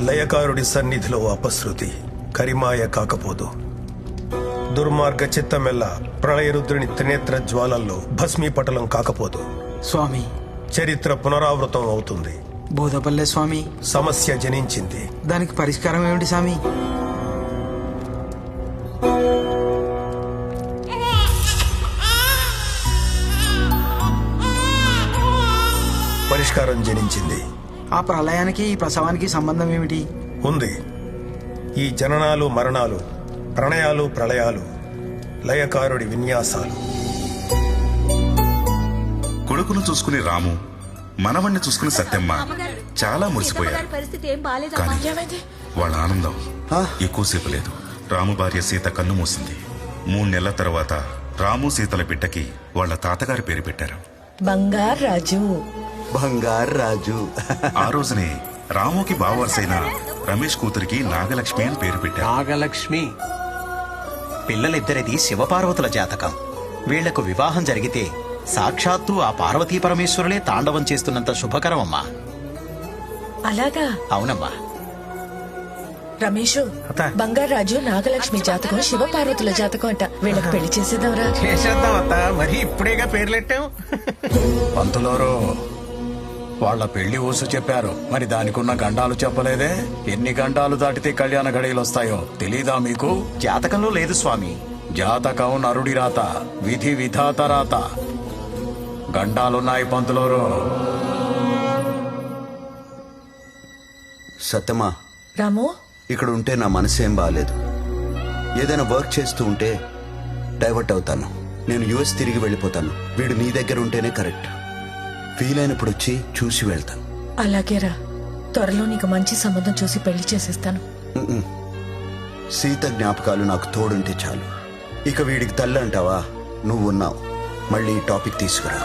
లయకారుడి సన్నిధిలో అపశృతి కరిమాయ కాకపోదు. దుర్మార్గ చిత్తమెల్ల ప్రళయరుద్రుని త్రినేత్ర జ్వాలల్లో భస్మీపటలం కాకపోదు. స్వామి, చరిత్ర పునరావృతం అవుతుంది. బోధపల్లె స్వామి, సమస్య జనించింది. దానికి పరిష్కారం ఏమిటి స్వామి? పరిష్కారం జనించింది. ఆ ప్రళయానికి ఈ ప్రసవానికి సంబంధం ఏమిటి? ఉంది. ఈ జననాలు మరణాలు, ప్రణయాలు ప్రళయాలు లయకారుడి విన్యాసాలు. కొడుకును చూసుకుని రాము, మనవణ్ణి చూసుకుని సత్యమ్మ చాలా మురిసిపోయారు. కానీ వాళ్ళ ఆనందం ఎక్కువసేపు లేదు. రాము భార్య సీత కన్ను మూసింది. 3 నెలల తర్వాత రాము సీతల బిడ్డకి వాళ్ళ తాతగారి పేరు పెట్టారు, బంగారాజు. బంగారాజు. ఆ రోజునే రాముకి బావవరసైన రమేష్ కూతురికి నాగలక్ష్మి అని పేరు పెట్టారు. నాగలక్ష్మి పిల్లలిద్దరిది శివపార్వతుల జాతకం. వీళ్లకు వివాహం జరిగితే సాక్షాత్తు ఆ పార్వతీ పరమేశ్వరులే తాండవం చేస్తున్నంత శుభకరమమ్మా. అలాగా? అవునమ్మా. రమేషు, బంగారాజు నాగలక్ష్మి జాతకం శివపార్వతుల జాతకం అంట. వీళ్ళకి పెళ్లి చేసేద్దాంరా. చేసేద్దాం అత్త, మరి ఇప్పుడేగా పేర్లెట్టాం. పంతులోరు వాళ్ళ పెళ్లి ఊసు చెప్పారు, మరి దానికున్న గండాలు చెప్పలేదే? ఎన్ని గండాలు దాటితే కళ్యాణ ఘడియలు వస్తాయో తెలీదా మీకు? జాతకంలో లేదు స్వామి. జాతకం నరుడి రాత, విధి విధాత రాత. గండాలున్నాయి పంతులోరు. సత్యమా, రాము, ఇక్కడ ఉంటే నా మనసేం బాగాలేదు. ఏదైనా వర్క్ చేస్తూ ఉంటే డైవర్ట్ అవుతాను. నేను యుఎస్ తిరిగి వెళ్ళిపోతాను. వీడు నీ దగ్గర ఉంటేనే కరెక్ట్. వీలైనప్పుడు వచ్చి చూసి వెళ్తాను. అలాగేరా. త్వరలో నీకు మంచి సంబంధం చూసి పెళ్లి చేసేస్తాను. సీత జ్ఞాపకాలు నాకు తోడుంటే చాలు. ఇక వీడికి తల్లి అంటావా? నువ్వు ఉన్నావు. మళ్ళీ ఈ టాపిక్ తీసుకురా.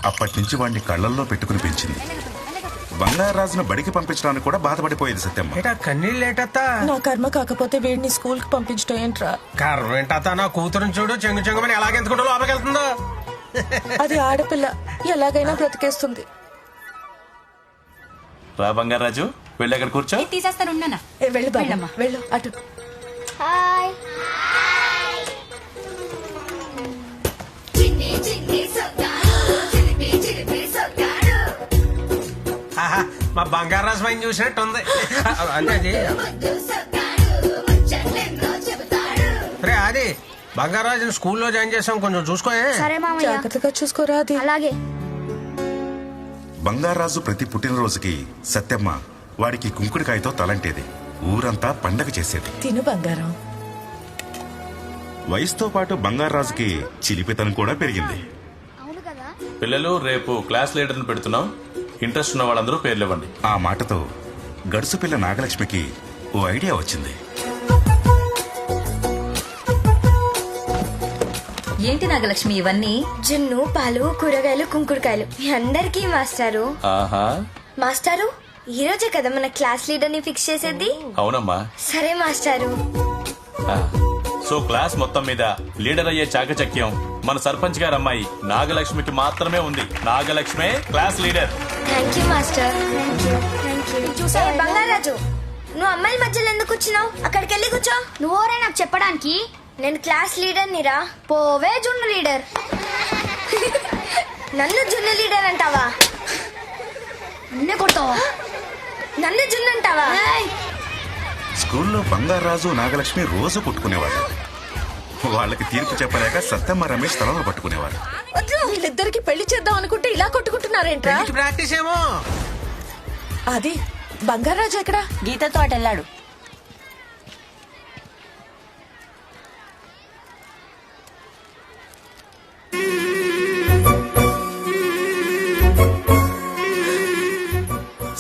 అప్పటినుంచి వాడిని కళ్ళల్లో పెట్టుకుని పెంచింది. బంగారాజును బడికి పంపించడానికి కూడా బాధపడిపోయేది సత్యమ్మ. కన్నీళ్ళేటత్తా. నా కర్మ కాకపోతే వీడిని స్కూల్ కి పంపించడం ఏంట్రా? కర్మ ఏంటత్తా, నా కూతురుని చూడు, చెంగు చెంగుమని ఎలాగెందుకుంటూ లోపలికెళ్తుందో. అది ఆడపిల్ల, ఎలాగైనా బ్రతికేస్తుంది. రా బంగారాజు, వెళ్ళి అక్కడ కూర్చో. తీసేస్తాను. వెళ్ళు బాబు, వెళ్ళు అటు. హాయ్. మా బంగారాజు పైన చూసినట్టుంది. అంటే అది రే, అది బంగారాజుని స్కూల్లో జాయిన్ చేసాం, కొంచెం చూసుకో. జాగ్రత్తగా చూసుకోరా. అది అలాగే. బంగారాజు ప్రతి పుట్టినరోజుకి సత్యమ్మ వాడికి కుంకుడికాయతో తలంటేది. ఊరంతా పండగ చేసేది. తిను బంగారం. వయసుతో పాటు బంగారాజుకి చిలిపితనం కూడా పెరిగింది. పిల్లలు, రేపు క్లాస్ లీడర్ని పెడుతున్నాం. ఇంట్రెస్ట్ ఉన్న వాళ్ళందరూ పేర్లు ఇవ్వండి. ఆ మాటతో గడుసు పిల్ల నాగలక్ష్మికి ఓ ఐడియా వచ్చింది. ఏంటి నాగలక్ష్మి ఇవన్నీ? జున్ను, పాలు, కూరగాయలు, కుంకుడుకాయలు. మీ అందరికీ మాస్టారు. ఆహా, మాస్టారు, ఈ రోజే కదా మన క్లాస్ లీడర్ ని ఫిక్స్ చేసేది. అవునమ్మా. సరే మాస్టారు. సో క్లాస్ మొత్తం మీద లీడర్ అయ్యే చాకచక్యం మన సర్పంచ్ గారు అమ్మాయి నాగలక్ష్మికి మాత్రమే ఉంది. నాగలక్ష్మే class leader. Thank you master. చూసావా బంగారాజు, నువ్వు అమ్మాయిల మధ్యలో ఎందుకు కూర్చున్నావు? అక్కడికి వెళ్ళి కూర్చో. నువ్వోరే నాకు చెప్పడానికి? నేను క్లాస్ లీడర్ నిరా. పోవే జున్ను లీడర్. నన్ను జున్ను లీడర్ అంటావా? నిన్నే కొడతావా? నన్ను జున్ను అంటావా? స్కూల్లో బంగారాజు నాగలక్ష్మి రోజు కొట్టుకునేవారు. వాళ్ళకి తీర్పు చెప్పలేక సత్యమ్మ రమేష్ తలలు పట్టుకునేవారు. వీళ్ళిద్దరికి పెళ్లి చేద్దాం అనుకుంటే ఇలా కొట్టుకుంటున్నారేంట్రా? ప్రాక్టీస్ ఏమో. అది బంగారాజు ఎక్కడా? గీతతో అటు వెళ్ళాడు.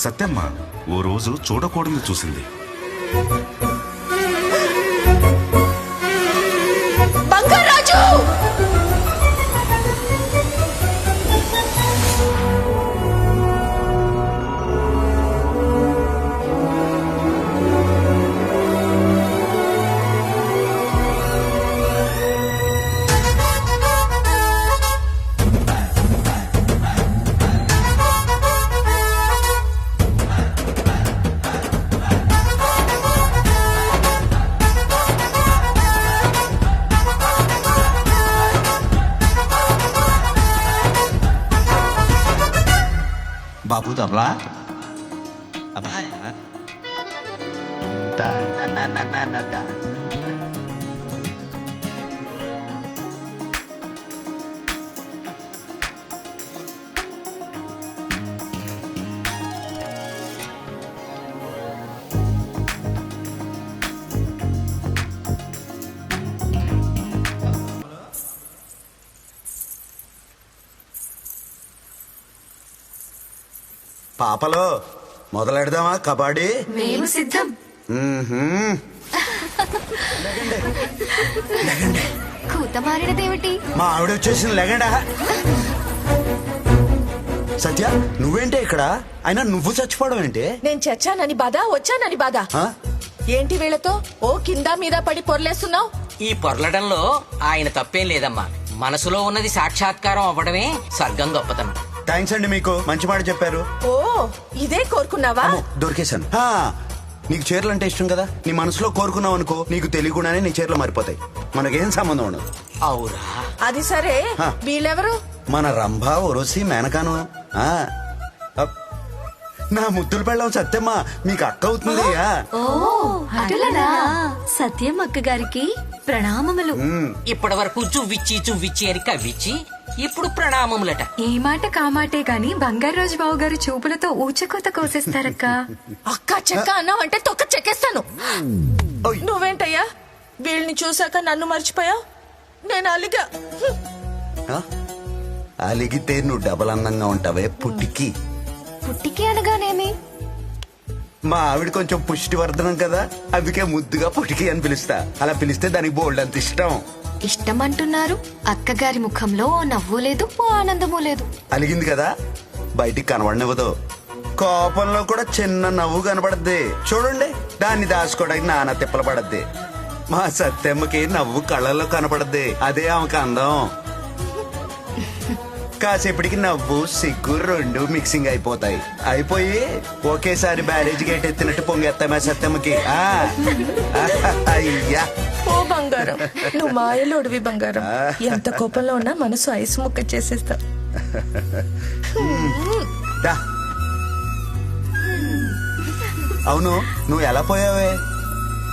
సత్యమ్మ ఓ రోజు చూడకూడదు చూసింది. బంగారాజు! సర్లా అబ్బా. పాపలో మొదలెడదామా కబడ్డీ? మేము సిద్ధం. మ్మ్హ్మ్. కూత మారినదేమిటి? మా ఆవిడ వచ్చేసింది, లెగండా. సత్య నువ్వేంటే ఇక్కడ? అయినా నువ్వు చచ్చిపోవడం ఏంటి? నేను చచ్చానని బాధ, వచ్చానని బాధ. ఆ? ఏంటి వీళ్ళతో ఓ కింద మీద పడి పొర్లేస్తున్నావు? ఈ పొర్లడంలో ఆయన తప్పేం లేదమ్మా. మనసులో ఉన్నది సాక్షాత్కారం అవ్వడమే స్వర్గం గొప్పతనం. థ్యాంక్స్ అండి, మీకు మంచి మాట చెప్పారు. ఓ ఇదే కోరుకున్నావా? అమ్మో, దొరికేశాను. నీకు చీరలు అంటే ఇష్టం కదా, నీ మనసులో కోరుకున్నావు అనుకో, నీకు తెలియకుండానే నీ చీరలు మారిపోతాయి. మనకేం సంబంధం ఉండదు. అవురా? అది సరే, ఆ. వీళ్ళెవరు? మన రంభ ఒరసి మేనకాను. అప్. నా ముద్దులు పెళ్ళం సత్యమ్మ మీకు అక్క అవుతుంది. అటులనా? సత్యం అక్క గారికి ప్రణామములు. ఇప్పటి వరకు చువ్విచ్చి చువ్విచ్చి అని కవ్విచ్చి ఇప్పుడు ప్రణామములట. ఏ మాట కామాటే గాని బంగారాజు బాబు గారు చూపులతో ఊచకోత కోసేస్తారక్క. అక్క చెక్క అన్నావు అంటే తొక్క చెక్కేస్తాను. నువ్వేంటయ్యా వీళ్ళని చూసాక నన్ను మర్చిపోయావు? నేను అలిగా. అలిగితే నువ్వు డబల్ అందంగా ఉంటావే పుట్టికి. పుట్టికి అనగానేమి? మా ఆవిడ కొంచెం పుష్టివర్ధనం కదా, అందుకే ముద్దుగా పుట్టికి అని పిలుస్తా. అలా పిలిస్తే దానికి బోల్డ్ అంత ఇష్టం. ఇష్టం అంటున్నారు, అక్కగారి ముఖంలో ఓ నవ్వు లేదు, ఓ ఆనందము లేదు. అలిగింది కదా, బయటికి కనబడనివ్వదు. కోపంలో కూడా చిన్న నవ్వు కనబడద్ది చూడండి, దాన్ని దాచుకోవడానికి నానా తిప్పలు పడద్ది. మా సత్యమ్మకి నవ్వు కళ్ళల్లో కనపడద్ది, అదే ఆమెకు అందం. కాసేపటికి నవ్వు సిగ్గు రెండు మిక్సింగ్ అయిపోతాయి. అయిపోయి ఒకేసారి బ్యారేజ్ గేట్ ఎత్తినట్టు పొంగేస్తామా సత్యమ్మకి. అయ్యా ఓ బంగారం, నువ్వు మాయలోడివి బంగారం. ఎంత కోపంలో ఉన్నా మనసు ఐసు ముక్క చేసేస్తా. అవును, నువ్వు ఎలా పోయావే?